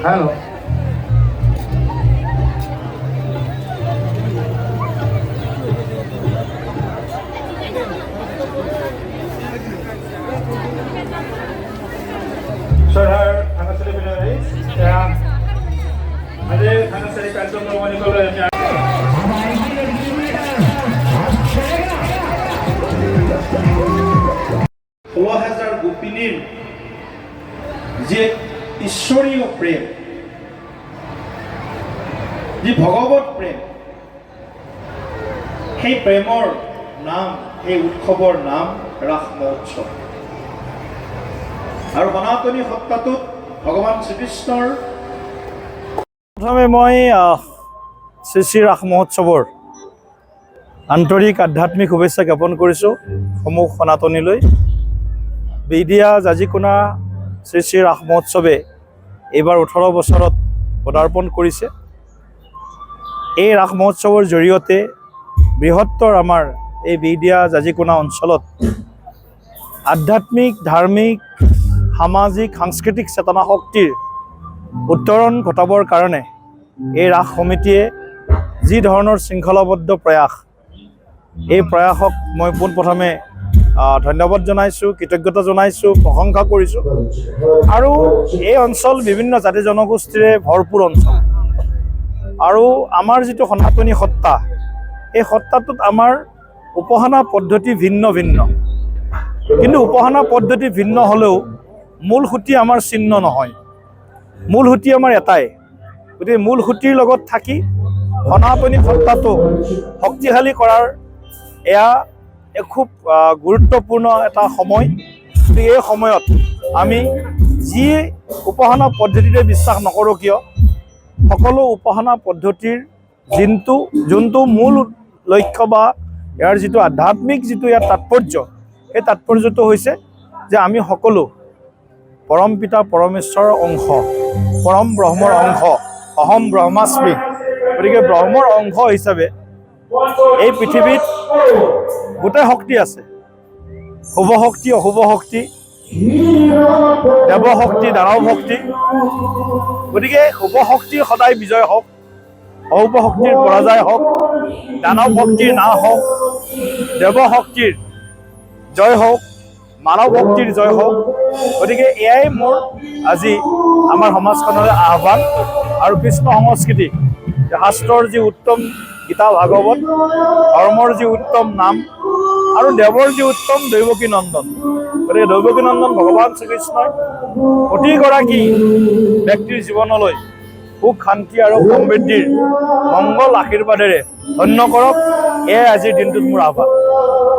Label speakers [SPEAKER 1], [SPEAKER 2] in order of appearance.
[SPEAKER 1] Hello. Sir, Hanasari Binari, ada Hanasari Kalsum Romani Kolo yang Hazar Gupinin, যে ঈশ্বরীয় প্রেম, যে ভগৱত প্ৰেম, সেই প্ৰেমৰ নাম, সেই উৎসৱৰ নাম ৰাস মহোৎসৱ। আৰু সনাতনী সত্তাটোত ভগৱান শ্ৰীকৃষ্ণৰ প্ৰথমে মই শ্ৰী শ্ৰী ৰাস মহোৎসৱৰ আন্তৰিক আধ্যাত্মিক শুভেচ্ছা জ্ঞাপন কৰিছোঁ সমূহ সনাতনীলৈ। বেদিয়া জাজিকোনা শ্ৰী শ্ৰী ৰাস মহোৎসৱে এইবাৰ 18 বছৰত পদাৰ্পণ কৰিছে। এই ৰাস মহোৎসৱৰ জৰিয়তে বৃহত্তৰ আমাৰ এই বেদিয়া জাজিকোনা অঞ্চলত আধ্যাত্মিক, ধাৰ্মিক, সামাজিক, সাংস্কৃতিক চেতনা শক্তিৰ উত্তৰণ ঘটাবৰ কাৰণে এই ৰাস সমিতিয়ে যি ধৰণৰ শৃংখলাবদ্ধ প্ৰয়াস, এই প্ৰয়াসক মই পোনপ্ৰথমে ধন্যবাদ জনাইছোঁ, কৃতজ্ঞতা জনাইছোঁ, প্ৰশংসা কৰিছোঁ। আৰু এই অঞ্চল বিভিন্ন জাতি জনগোষ্ঠীৰে ভৰপূৰ অঞ্চল। আৰু আমাৰ যিটো সনাতনী সত্তা, এই সত্তাটোত আমাৰ উপাসনা পদ্ধতি ভিন্ন ভিন্ন, কিন্তু উপাসনা পদ্ধতি ভিন্ন হ'লেও মূল সুঁতি আমাৰ চিহ্ন নহয়। মূল সুঁতি আমাৰ এটাই। গতিকে মূল সুঁতিৰ লগত থাকি সনাতনী সত্তাটো শক্তিশালী কৰাৰ এয়া খুব গুৰুত্বপূৰ্ণ এটা সময়। গতিকে এই সময়ত আমি যি উপাসনা পদ্ধতিতে বিশ্বাস নকৰোঁ কিয়, সকলো উপাসনা পদ্ধতিৰ যোনটো মূল লক্ষ্য বা ইয়াৰ যিটো আধ্যাত্মিক যিটো ইয়াৰ তাৎপৰ্য, সেই তাৎপৰ্যটো হৈছে যে আমি সকলো পৰম পিতা পৰমেশ্বৰৰ অংশ, পৰম ব্ৰহ্মৰ অংশ, অহম ব্ৰহ্মাস্মি। গতিকে ব্ৰহ্মৰ অংশ হিচাপে এই পৃথিৱীত গোটেই শক্তি আছে, শুভ শক্তি, অশুভ শক্তি, দেৱ শক্তি, দানৱ শক্তি। গতিকে শুভ শক্তিৰ সদায় বিজয় হওক, অশুভ শক্তিৰ পৰাজয় হওক, দানৱ শক্তিৰ নাশ হওক, দেৱ শক্তিৰ জয় হওক, মানৱ শক্তিৰ জয় হওক। গতিকে এয়াই মোৰ আজি আমাৰ সমাজখনলৈ আহ্বান। আৰু কৃষ্ণ সংস্কৃতি, শাস্ত্ৰৰ যি উত্তম গীতা ভাগৱত, ধৰ্মৰ যি উত্তম নাম, আৰু দেৱৰ যি উত্তম দৈৱকী নন্দন। গতিকে দৈৱকী নন্দন ভগৱান শ্ৰীকৃষ্ণই প্ৰতিগৰাকী ব্যক্তিৰ জীৱনলৈ সুখ, শান্তি আৰু সমৃদ্ধিৰ মংগল আশীৰ্বাদেৰে ধন্য কৰক। এয়াই আজিৰ দিনটোত মোৰ আহ্বান।